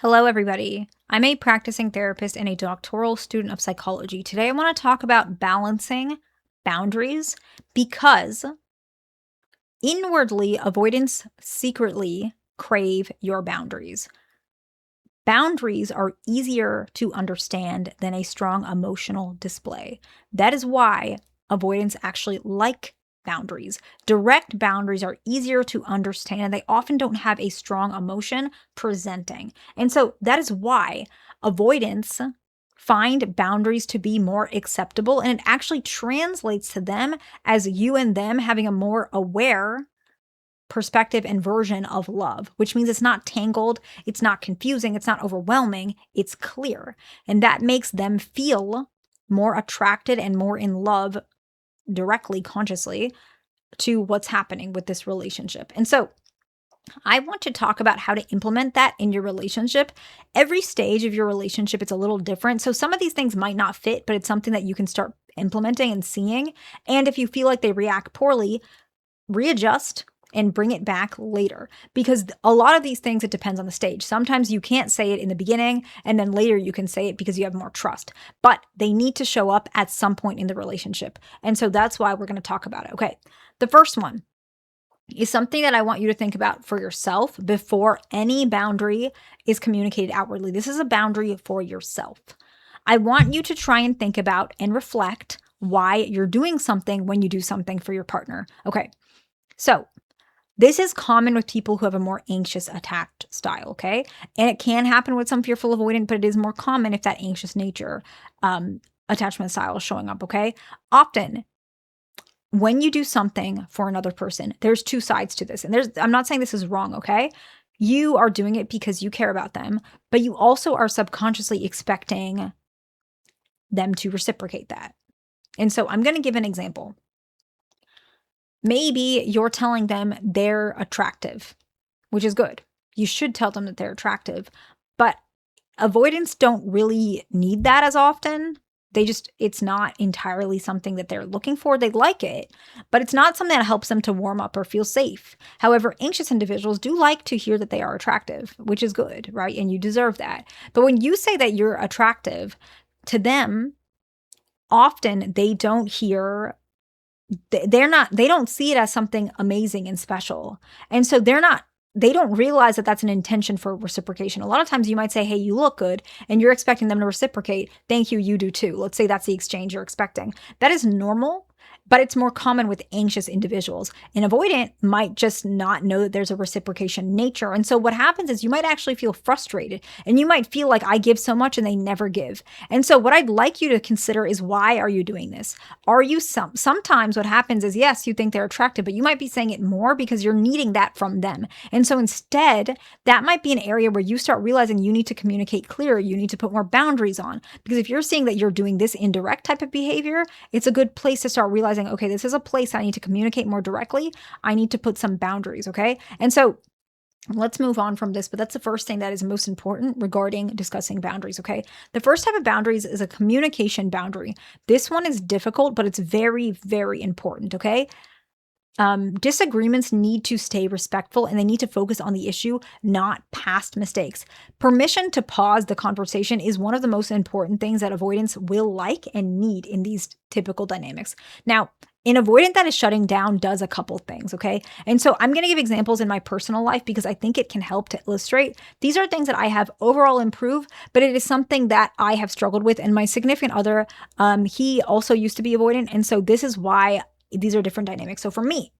Hello, everybody. I'm a practicing therapist and a doctoral student of psychology. Today, I want to talk about balancing boundaries because inwardly, avoidants secretly crave your boundaries. Boundaries are easier to understand than a strong emotional display. That is why avoidants actually like boundaries. Direct boundaries are easier to understand. They often don't have a strong emotion presenting. And so that is why avoidants find boundaries to be more acceptable, and it actually translates to them as you and them having a more aware perspective and version of love, which means it's not tangled, it's not confusing, it's not overwhelming, it's clear. And that makes them feel more attracted and more in love directly, consciously, to what's happening with this relationship. And so I want to talk about how to implement that in your relationship. Every stage of your relationship, it's a little different. So some of these things might not fit, but it's something that you can start implementing and seeing. And if you feel like they react poorly, readjust and bring it back later, because a lot of these things, it depends on the stage. Sometimes you can't say it in the beginning and then later you can say it because you have more trust, but they need to show up at some point in the relationship. And so that's why we're going to talk about it. Okay. The first one is something that I want you to think about for yourself before any boundary is communicated outwardly. This is a boundary for yourself. I want you to try and think about and reflect why you're doing something when you do something for your partner. Okay. So this is common with people who have a more anxious attached style, okay? And it can happen with some fearful avoidant, but it is more common if that anxious nature attachment style is showing up, okay? Often, when you do something for another person, there's two sides to this. And I'm not saying this is wrong, okay? You are doing it because you care about them, but you also are subconsciously expecting them to reciprocate that. And so I'm going to give an example. Maybe you're telling them they're attractive, which is good. You should tell them that they're attractive, but avoidants don't really need that as often. It's not entirely something that they're looking for. They like it, but it's not something that helps them to warm up or feel safe. However, anxious individuals do like to hear that they are attractive, which is good, right? And you deserve that. But when you say that you're attractive to them, often they don't hear they don't see it as something amazing and special. And so they don't realize that that's an intention for reciprocation. A lot of times you might say, hey, you look good, and you're expecting them to reciprocate. Thank you, you do too. Let's say that's the exchange you're expecting. That is normal, but it's more common with anxious individuals. An avoidant might just not know that there's a reciprocation nature. And so what happens is you might actually feel frustrated, and you might feel like I give so much and they never give. And so what I'd like you to consider is, why are you doing this? Are you sometimes what happens is, yes, you think they're attractive, but you might be saying it more because you're needing that from them. And so instead, that might be an area where you start realizing you need to communicate clearer. You need to put more boundaries on, because if you're seeing that you're doing this indirect type of behavior, it's a good place to start realizing, okay, this is a place I need to communicate more directly. I need to put some boundaries, okay? And so let's move on from this, but that's the first thing that is most important regarding discussing boundaries, okay? The first type of boundaries is a communication boundary. This one is difficult, but it's very, very important, okay? Disagreements need to stay respectful, and they need to focus on the issue, not past mistakes. Permission to pause the conversation is one of the most important things that avoidants will like and need in these typical dynamics. Now, an avoidant that is shutting down does a couple things, okay? And so I'm going to give examples in my personal life because I think it can help to illustrate. These are things that I have overall improved, but it is something that I have struggled with. And my significant other, he also used to be avoidant. And so this is why these are different dynamics. So for me,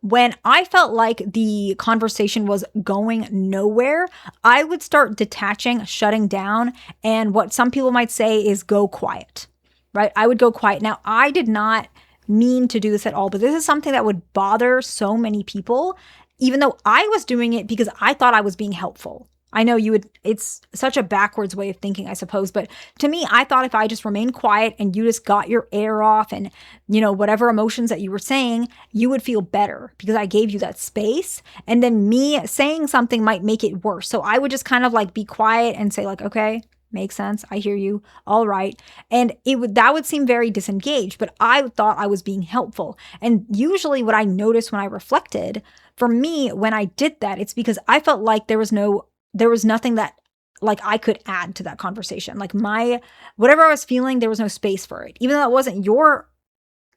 when I felt like the conversation was going nowhere, I would start detaching, shutting down, and what some people might say is go quiet, right? I would go quiet. Now, I did not mean to do this at all, but this is something that would bother so many people, even though I was doing it because I thought I was being helpful. I know it's such a backwards way of thinking, I suppose. But to me, I thought if I just remained quiet and you just got your air off and, whatever emotions that you were saying, you would feel better because I gave you that space. And then me saying something might make it worse. So I would just kind of like be quiet and say like, okay, makes sense. I hear you. All right. And that would seem very disengaged, but I thought I was being helpful. And usually what I noticed when I reflected, for me, when I did that, it's because I felt like there was no there was nothing that like I could add to that conversation. Like whatever I was feeling, there was no space for it. Even though that wasn't your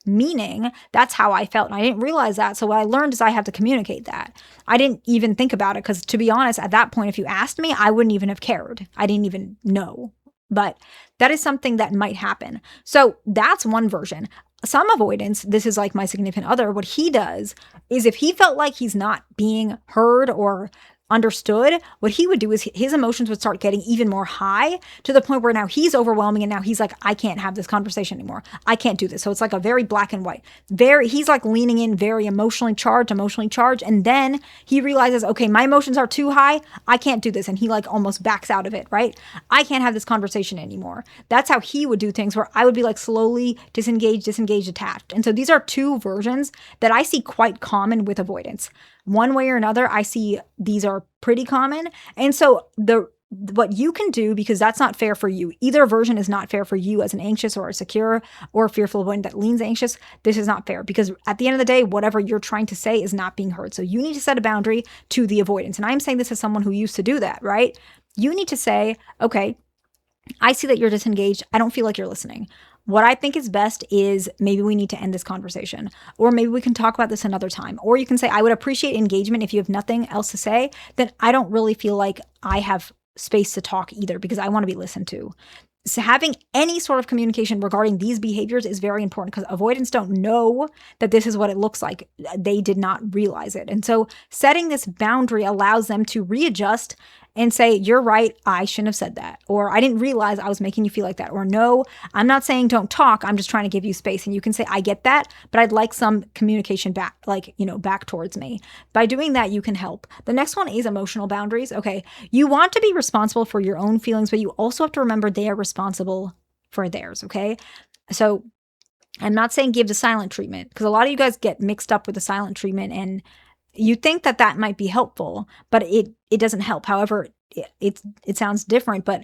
meaning, that's how I felt. And I didn't realize that. So what I learned is I have to communicate that. I didn't even think about it because, to be honest, at that point, if you asked me, I wouldn't even have cared. I didn't even know. But that is something that might happen. So that's one version. Some avoidance, this is like my significant other, what he does is if he felt like he's not being heard or understood, what he would do is his emotions would start getting even more high to the point where now he's overwhelming and now he's like, I can't have this conversation anymore. I can't do this. So it's like a very black and white. He's like leaning in, very emotionally charged. And then he realizes, okay, my emotions are too high. I can't do this. And he like almost backs out of it, right? I can't have this conversation anymore. That's how he would do things, where I would be like slowly disengaged, attached. And so these are two versions that I see quite common with avoidance. One way or another, I see these are pretty common. And so what you can do, because that's not fair for you. Either version is not fair for you as an anxious or a secure or fearful avoidant that leans anxious. This is not fair, because at the end of the day, whatever you're trying to say is not being heard. So you need to set a boundary to the avoidance. And I'm saying this as someone who used to do that, right? You need to say, okay, I see that you're disengaged. I don't feel like you're listening. What I think is best is maybe we need to end this conversation, or maybe we can talk about this another time. Or you can say, I would appreciate engagement. If you have nothing else to say, then I don't really feel like I have space to talk either, because I want to be listened to. So having any sort of communication regarding these behaviors is very important, because avoidants don't know that this is what it looks like. They did not realize it. And so setting this boundary allows them to readjust and say, you're right, I shouldn't have said that. Or I didn't realize I was making you feel like that. Or no, I'm not saying don't talk. I'm just trying to give you space. And you can say, I get that, but I'd like some communication back, back towards me. By doing that, you can help. The next one is emotional boundaries. Okay. You want to be responsible for your own feelings, but you also have to remember they are responsible for theirs. Okay. So I'm not saying give the silent treatment, because a lot of you guys get mixed up with the silent treatment and you think that might be helpful, but it doesn't help. However, it sounds different, but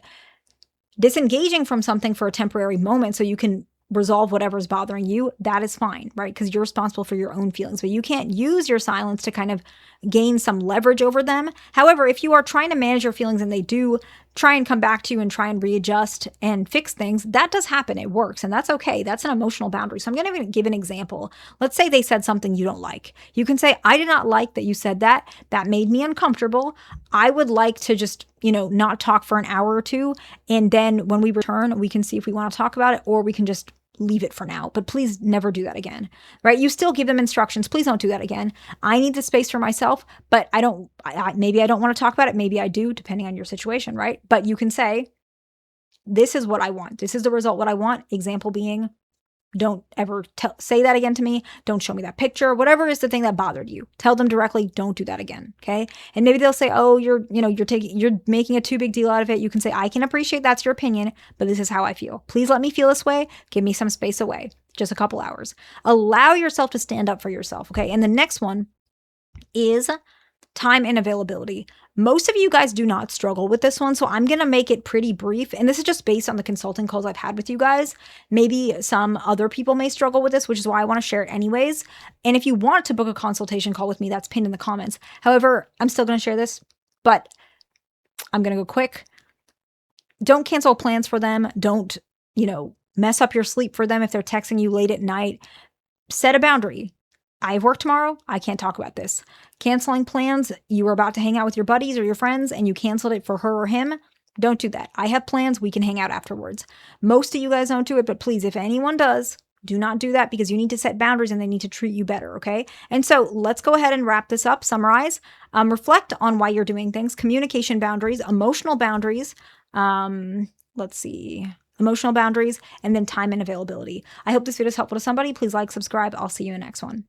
disengaging from something for a temporary moment so you can resolve whatever's bothering you, that is fine, right? Because you're responsible for your own feelings, but you can't use your silence to kind of gain some leverage over them. However, if you are trying to manage your feelings and they do try and come back to you and try and readjust and fix things, that does happen. It works, and that's okay. That's an emotional boundary. So I'm going to give an example. Let's say they said something you don't like. You can say, I did not like that you said that. That made me uncomfortable. I would like to just, not talk for an hour or two. And then when we return, we can see if we want to talk about it, or we can just leave it for now, but please never do that again, right? You still give them instructions. Please don't do that again. I need the space for myself, but maybe I don't want to talk about it. Maybe I do, depending on your situation, right? But you can say, this is what I want. This is the result, what I want. Example being, don't ever say that again to me. Don't show me that picture. Whatever is the thing that bothered you, tell them directly, don't do that again. Okay. And maybe they'll say, oh, you're making a too big deal out of it. You can say, I can appreciate that's your opinion, but this is how I feel. Please let me feel this way. Give me some space away. Just a couple hours. Allow yourself to stand up for yourself. Okay. And the next one is time and availability. Most of you guys do not struggle with this one, so I'm going to make it pretty brief. And this is just based on the consulting calls I've had with you guys. Maybe some other people may struggle with this, which is why I want to share it anyways. And if you want to book a consultation call with me, that's pinned in the comments. However, I'm still going to share this, but I'm going to go quick. Don't cancel plans for them. Don't, mess up your sleep for them if they're texting you late at night. Set a boundary. I have work tomorrow. I can't talk about this. Canceling plans. You were about to hang out with your buddies or your friends and you canceled it for her or him. Don't do that. I have plans. We can hang out afterwards. Most of you guys don't do it, but please, if anyone does, do not do that, because you need to set boundaries and they need to treat you better. Okay. And so let's go ahead and wrap this up, summarize, reflect on why you're doing things, communication boundaries, emotional boundaries. Emotional boundaries, and then time and availability. I hope this video is helpful to somebody. Please like, subscribe. I'll see you in the next one.